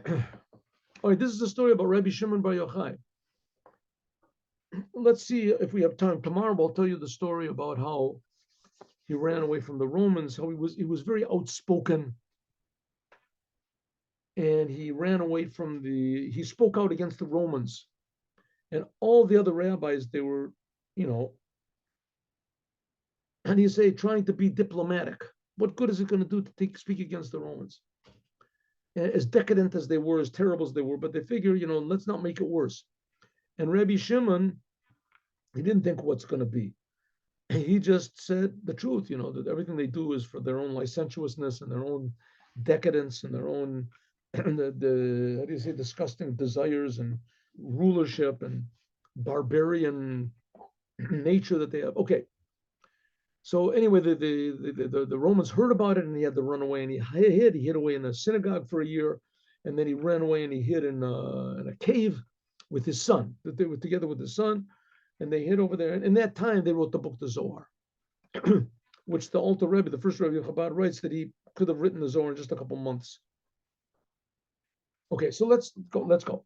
All right, this is the story about Rabbi Shimon Bar Yochai. Let's see if we have time. Tomorrow I'll tell you the story about how he ran away from the Romans, how he was very outspoken, and he ran away from he spoke out against the Romans. And all the other rabbis, they were, you know, how do you say, trying to be diplomatic. What good is it going to do to speak against the Romans? As decadent as they were, as terrible as they were, but they figure, let's not make it worse. And Rabbi Shimon, he didn't think what's going to be. He just said the truth, that everything they do is for their own licentiousness and their own decadence and their own, how do you say, disgusting desires and rulership and barbarian nature that they have. Okay. So anyway, the Romans heard about it, and he had to run away, and he hid away in a synagogue for a year, and then he ran away and he hid in a cave with his son. That they were together with his son, and they hid over there. And in that time, they wrote the book, the Zohar, which the Alter Rebbe, the first Rebbe of Chabad, writes that he could have written the Zohar in just a couple months. Okay, so let's go.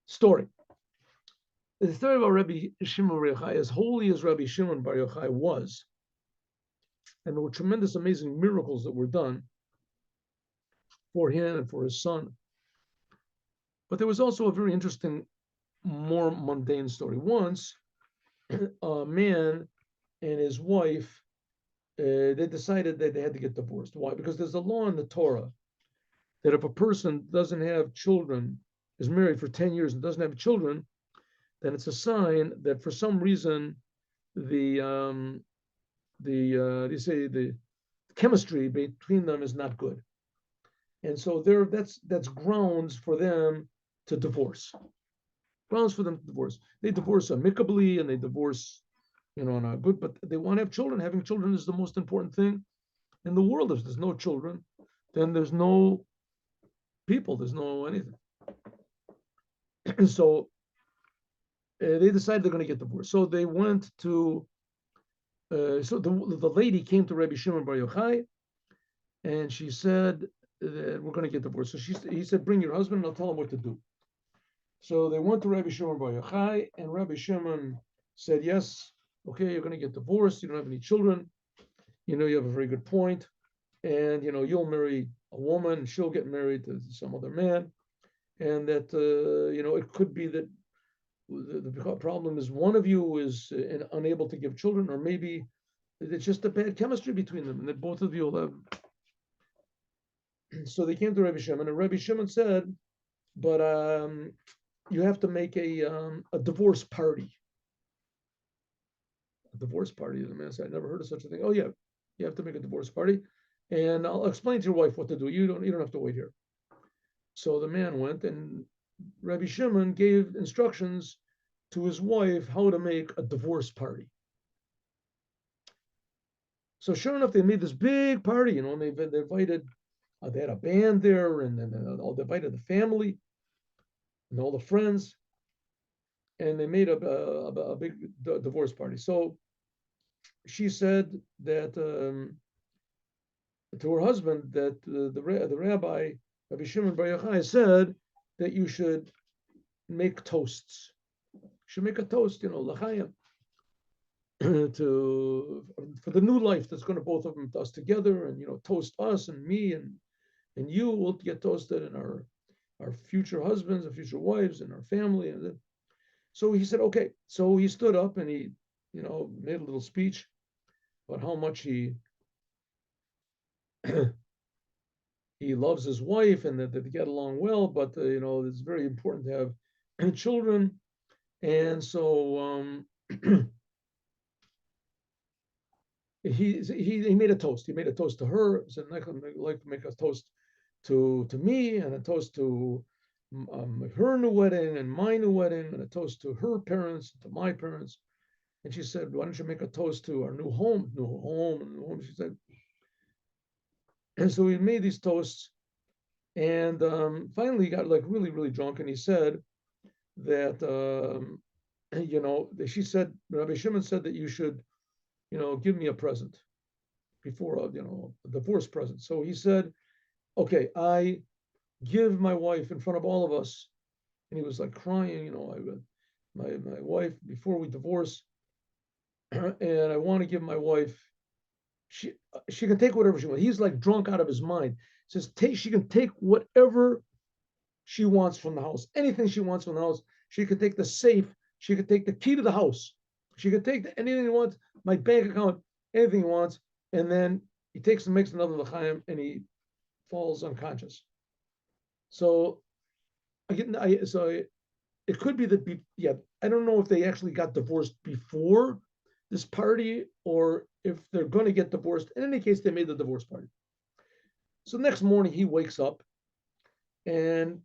Story. The story about Rabbi Shimon Bar Yochai, as holy as Rabbi Shimon Bar Yochai was, and there were tremendous, amazing miracles that were done for him and for his son. But there was also a very interesting, more mundane story. Once, a man and his wife, they decided that they had to get divorced. Why? Because there's a law in the Torah that if a person doesn't have children, is married for 10 years and doesn't have children, then it's a sign that for some reason the chemistry between them is not good, and so that's grounds for them to divorce. Grounds for them to divorce. They divorce amicably and they divorce, not good, but they want to have children. Having children is the most important thing in the world. If there's no children, then there's no people. There's no anything. And so they decided they're going to get divorced. So they went to. So the lady came to Rabbi Shimon Bar Yochai, and she said that we're going to get divorced. So he said, bring your husband, and I'll tell him what to do. So they went to Rabbi Shimon Bar Yochai, and Rabbi Shimon said, yes, okay, you're going to get divorced. You don't have any children. You have a very good point. And, you'll marry a woman, and she'll get married to some other man. And that, it could be that the problem is one of you is unable to give children, or maybe it's just a bad chemistry between them, and that both of you will have. So they came to Rabbi Shimon, and Rabbi Shimon said, but you have to make a divorce party. A divorce party, the man said, I never heard of such a thing. Oh yeah, you have to make a divorce party, and I'll explain to your wife what to do. You don't have to wait here. So the man went, and Rabbi Shimon gave instructions to his wife how to make a divorce party. So sure enough, they made this big party, and they invited, they had a band there, and then they invited the family and all the friends, and they made a big divorce party. So she said that to her husband that the rabbi, Rabbi Shimon Bar Yochai, said that you should make toasts. You should make a toast, l'chaim, for the new life that's going to both of them us together, and toast us and me and you will get toasted, and our future husbands and future wives and our family. And then, so he said, okay. So he stood up and he, made a little speech about how much he he loves his wife and that they get along well, but it's very important to have children. And so he made a toast. He made a toast to her. He said, I'd like to make a toast to me, and a toast to her new wedding and my new wedding, and a toast to her parents, to my parents. And she said, why don't you make a toast to our new home? She said, and so he made these toasts, and finally he got like really, really drunk, and he said that, she said, Rabbi Shimon said that you should, give me a present before, a divorce present. So he said, okay, I give my wife in front of all of us. And he was like crying, my wife before we divorce, and I want to give my wife. She can take whatever she wants. He's like drunk out of his mind. Says she can take whatever she wants from the house, anything she wants from the house. She could take the safe. She could take the key to the house. She could take anything he wants, my bank account, anything he wants, and then he takes and makes another l'chaim, and he falls unconscious. So it could be that, I don't know if they actually got divorced before this party or if they're going to get divorced. In any case, they made the divorce party. So next morning he wakes up and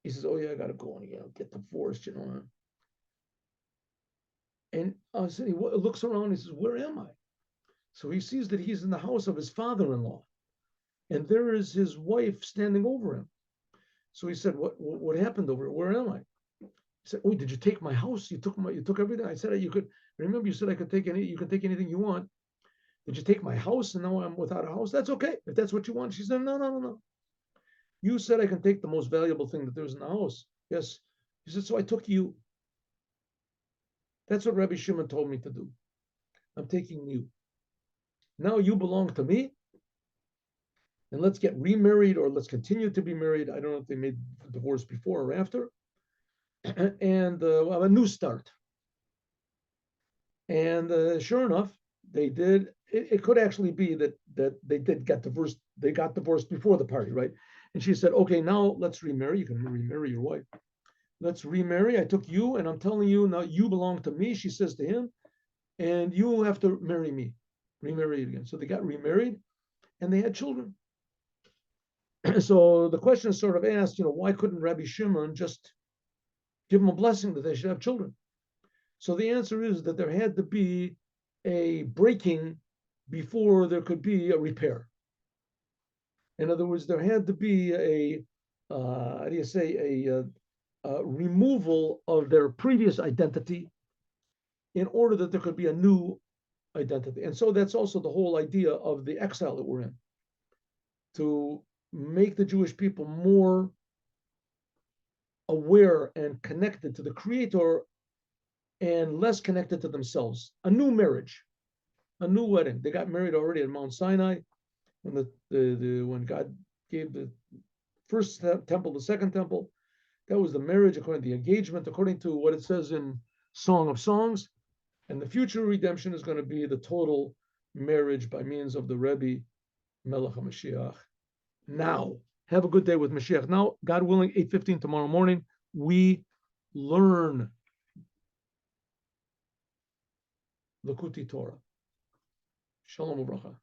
he says, "Oh yeah, I got to go and get divorced, And so he looks around and he says, "Where am I?" So he sees that he's in the house of his father-in-law, and there is his wife standing over him. So he said, "What happened over here? Where am I?" He said, "Oh, did you take my house? You took everything." I said, "You could remember. You said I could take you can take anything you want. Did you take my house? And now I'm without a house. That's okay if that's what you want." She said, "No, no, no, no. You said I can take the most valuable thing that there's in the house." Yes. He said, "So I took you. That's what Rabbi Shimon told me to do. I'm taking you. Now you belong to me, and let's get remarried or let's continue to be married." I don't know if they made divorce before or after. And we'll have a new start. And sure enough, they did. It could actually be that they did get divorced. They got divorced before the party, right? And she said, "Okay, now let's remarry. You can remarry your wife. Let's remarry. I took you, and I'm telling you now, you belong to me." She says to him, "And you have to marry me, remarry again." So they got remarried, and they had children. So the question is sort of asked, why couldn't Rabbi Shimon just give them a blessing that they should have children? So the answer is that there had to be a breaking before there could be a repair. In other words, there had to be a removal of their previous identity in order that there could be a new identity. And so that's also the whole idea of the exile that we're in, to make the Jewish people more aware and connected to the Creator and less connected to themselves. A new marriage, a new wedding. They got married already at Mount Sinai when when God gave the first temple, the second temple. That was the marriage according to the engagement, according to what it says in Song of Songs. And the future redemption is going to be the total marriage by means of the Rebbe Melech HaMashiach. Now, have a good day with Mashiach. Now, God willing, 8:15 tomorrow morning, we learn Lakuti Torah. Shalom Uvracha.